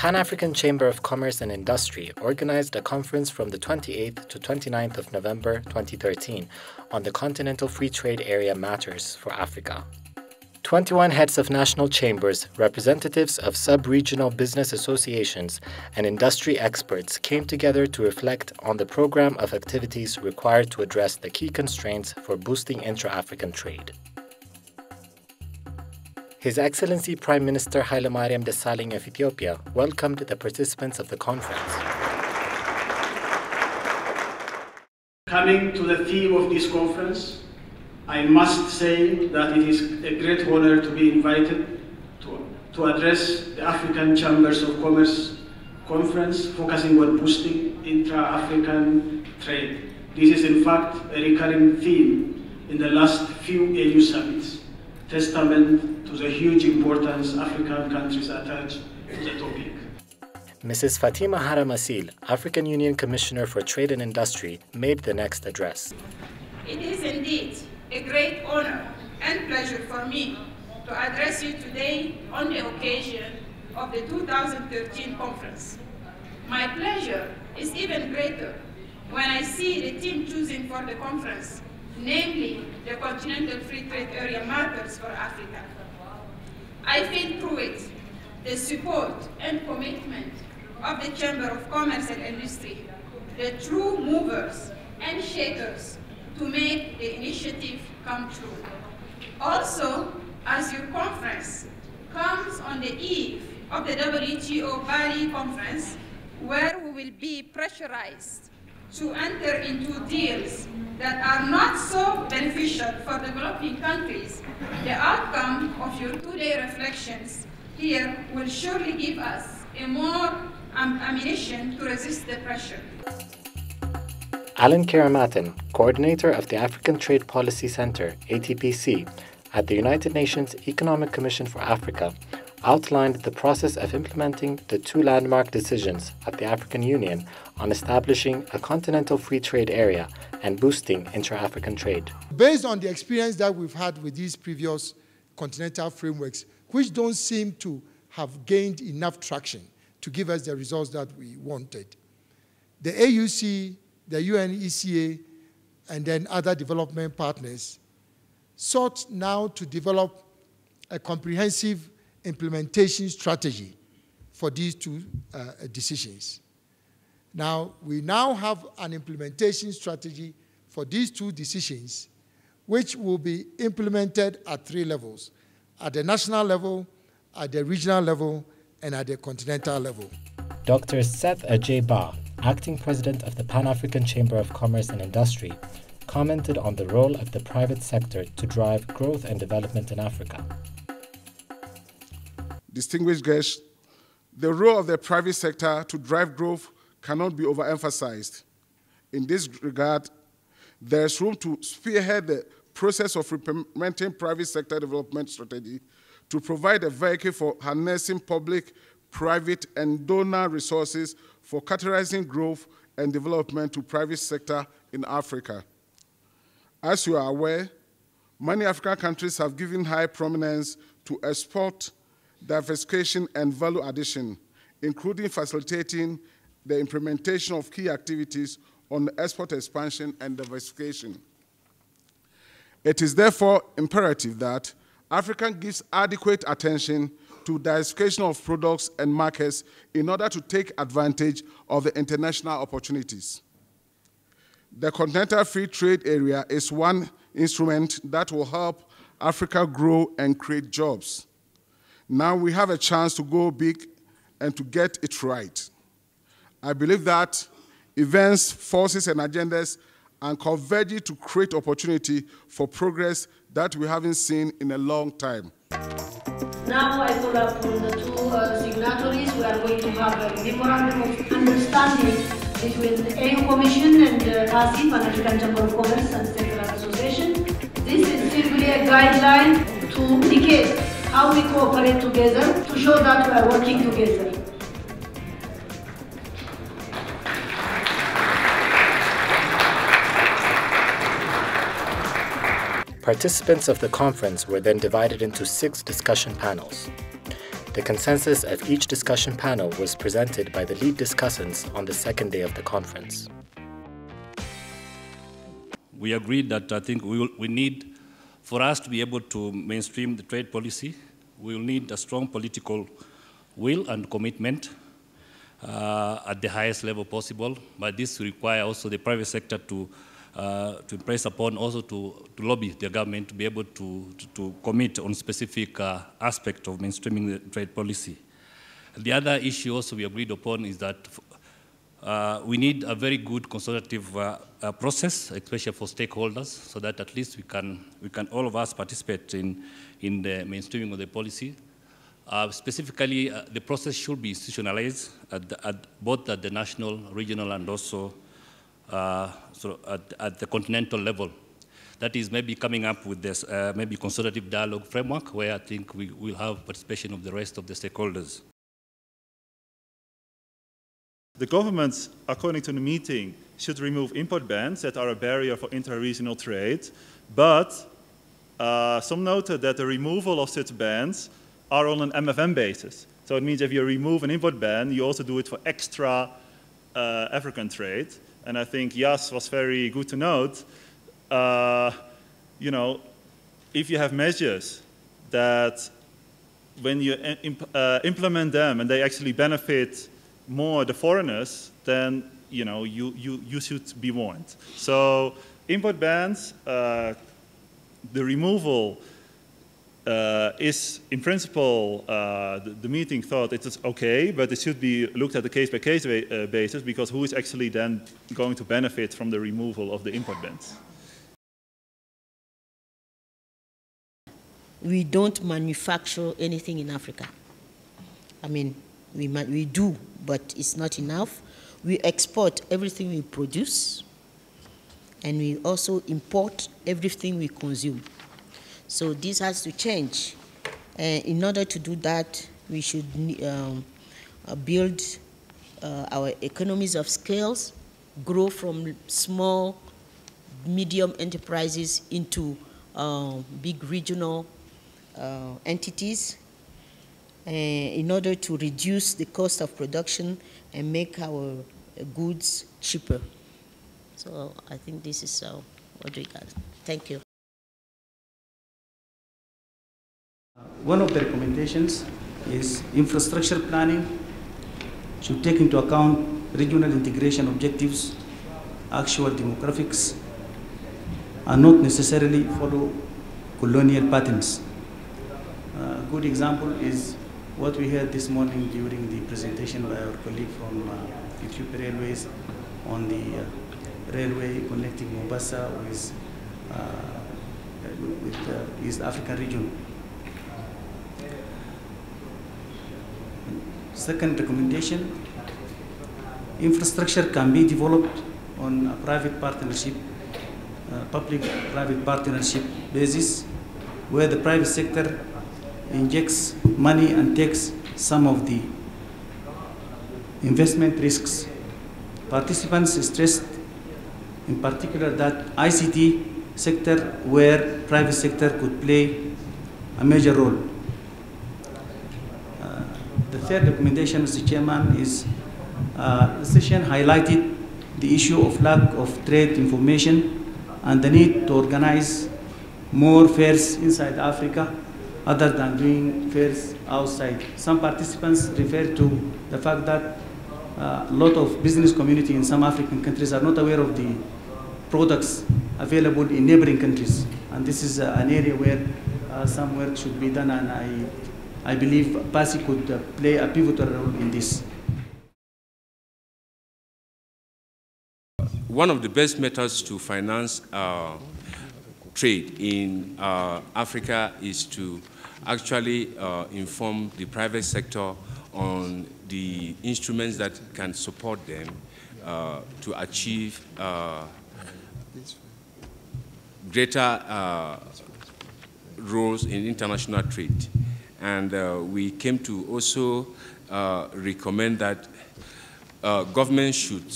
Pan-African Chamber of Commerce and Industry organized a conference from the 28th to 29th of November 2013 on the Continental Free Trade Area matters for Africa. 21 heads of national chambers, representatives of sub-regional business associations, and industry experts came together to reflect on the program of activities required to address the key constraints for boosting intra-African trade. His Excellency Prime Minister Hailemariam Desalegn of Ethiopia welcomed the participants of the conference. Coming to the theme of this conference, I must say that it is a great honor to be invited to address the African Chambers of Commerce conference focusing on boosting intra-African trade. This is in fact a recurring theme in the last few AU summits, testament to the huge importance African countries attach to the topic. Mrs. Fatima Haramasil, African Union Commissioner for Trade and Industry, made the next address. It is indeed a great honor and pleasure for me to address you today on the occasion of the 2013 conference. My pleasure is even greater when I see the theme chosen for the conference, namely the Continental Free Trade Area matters for Africa. I feel through it the support and commitment of the Chamber of Commerce and Industry, the true movers and shakers to make the initiative come true. Also, as your conference comes on the eve of the WTO Bali conference, where we will be pressurized to enter into deals that are not so beneficial for developing countries, the outcome of your two-day reflections here will surely give us a more ammunition to resist the pressure. Alan Karamatan, coordinator of the African Trade Policy Center, ATPC, at the United Nations Economic Commission for Africa, outlined the process of implementing the two landmark decisions at the African Union on establishing a continental free trade area and boosting intra-African trade. Based on the experience that we've had with these previous continental frameworks, which don't seem to have gained enough traction to give us the results that we wanted, the AUC, the UNECA, and then other development partners sought now to develop a comprehensive implementation strategy for these two decisions. Now, we now have an implementation strategy for these two decisions, which will be implemented at three levels: at the national level, at the regional level, and at the continental level. Dr. Seth Ajay-Ba, acting president of the Pan-African Chamber of Commerce and Industry, commented on the role of the private sector to drive growth and development in Africa. Distinguished guests, the role of the private sector to drive growth cannot be overemphasized. In this regard, there is room to spearhead the process of implementing private sector development strategy to provide a vehicle for harnessing public, private, and donor resources for catalyzing growth and development to private sector in Africa. As you are aware, many African countries have given high prominence to export, diversification, and value addition, including facilitating the implementation of key activities on export expansion and diversification. It is therefore imperative that Africa gives adequate attention to diversification of products and markets in order to take advantage of the international opportunities. The Continental Free Trade Area is one instrument that will help Africa grow and create jobs. Now we have a chance to go big and to get it right. I believe that events, forces, and agendas are converging to create opportunity for progress that we haven't seen in a long time. Now I call upon the two signatories. We are going to have a memorandum of understanding between the AU Commission and CACI, Pan-African Chamber of Commerce and Sectoral Association. This is simply a guideline to indicate how we cooperate together, to show that we are working together. Participants of the conference were then divided into 6 discussion panels. The consensus of each discussion panel was presented by the lead discussants on the second day of the conference. We agreed that I think we need, for us to be able to mainstream the trade policy, we will need a strong political will and commitment at the highest level possible. But this requires also the private sector to impress upon, also to lobby the government to be able to commit on specific aspect of mainstreaming the trade policy. The other issue also we agreed upon is that we need a very good consultative process, especially for stakeholders, so that at least we can all of us participate in the mainstreaming of the policy. Specifically, the process should be institutionalized both at the national, regional, and also at the continental level. That is maybe coming up with this maybe consultative dialogue framework where I think we will have participation of the rest of the stakeholders. The governments, according to the meeting, should remove import bans that are a barrier for inter-regional trade, but some noted that the removal of such bans are on an MFN basis. So it means if you remove an import ban, you also do it for extra African trade. And I think Jas was very good to note, you know, if you have measures that when you implement them and they actually benefit more the foreigners, then you know you should be warned. So import bans, the removal is in principle the meeting thought it is okay, but it should be looked at a case-by-case basis, because who is actually then going to benefit from the removal of the import bans? We don't manufacture anything in Africa. I mean, we do, but it's not enough. We export everything we produce, and we also import everything we consume. So this has to change. In order to do that, we should build our economies of scales, grow from small, medium enterprises into big regional entities, in order to reduce the cost of production and make our goods cheaper. So I think this is what we got. Thank you. One of the recommendations is infrastructure planning should take into account regional integration objectives, actual demographics, and not necessarily follow colonial patterns. A good example is what we heard this morning during the presentation by our colleague from Ethiopia Railways on the railway connecting Mombasa with the East African region. Second recommendation, infrastructure can be developed on a private partnership, public-private partnership basis, where the private sector injects money and takes some of the investment risks. Participants stressed in particular that ICT sector where private sector could play a major role. The third recommendation, Mr. Chairman, is the session highlighted the issue of lack of trade information and the need to organize more fairs inside Africa other than doing fairs outside. Some participants refer to the fact that a lot of business community in some African countries are not aware of the products available in neighboring countries. And this is an area where some work should be done, and I believe PASI could play a pivotal role in this. One of the best methods to finance trade in Africa is to actually inform the private sector on the instruments that can support them to achieve greater roles in international trade. And we came to also recommend that government should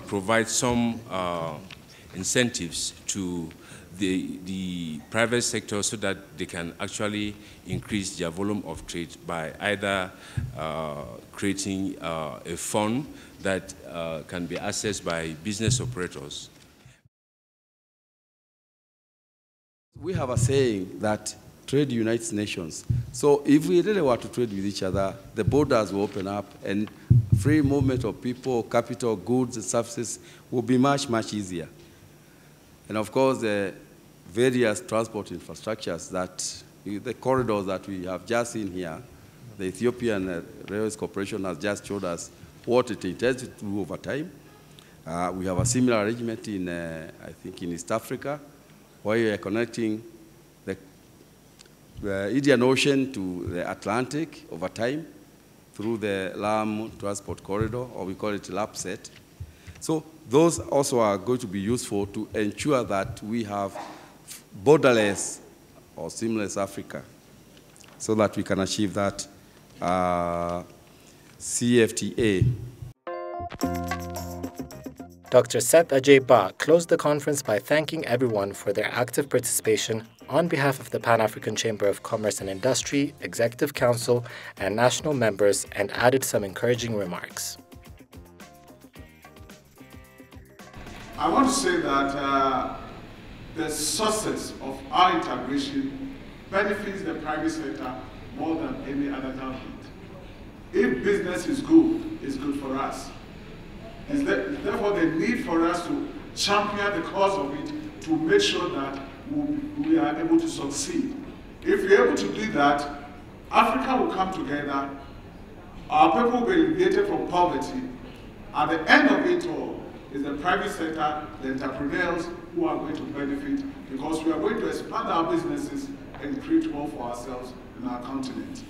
provide some incentives to the private sector so that they can actually increase their volume of trade by either creating a fund that can be accessed by business operators. We have a saying that trade unites nations. So if we really want to trade with each other, the borders will open up and free movement of people, capital, goods, and services will be much, much easier. And of course, the various transport infrastructures that, the corridors that we have just seen here, the Ethiopian Railways Corporation has just showed us what it intends to do over time. We have a similar arrangement in, I think, in East Africa, where we are connecting the Indian Ocean to the Atlantic over time through the LAM transport corridor, or we call it LAPSET. So those also are going to be useful to ensure that we have borderless or seamless Africa, so that we can achieve that CFTA. Dr. Seth Ajay Ba closed the conference by thanking everyone for their active participation on behalf of the Pan-African Chamber of Commerce and Industry, Executive Council, and national members, and added some encouraging remarks. I want to say that the success of our integration benefits the private sector more than any other government. If business is good for us. And therefore, the need for us to champion the cause of it to make sure that we are able to succeed. If we're able to do that, Africa will come together, our people will be liberated from poverty. At the end of it all is the private sector, the entrepreneurs who are going to benefit, because we are going to expand our businesses and create wealth for ourselves and our continent.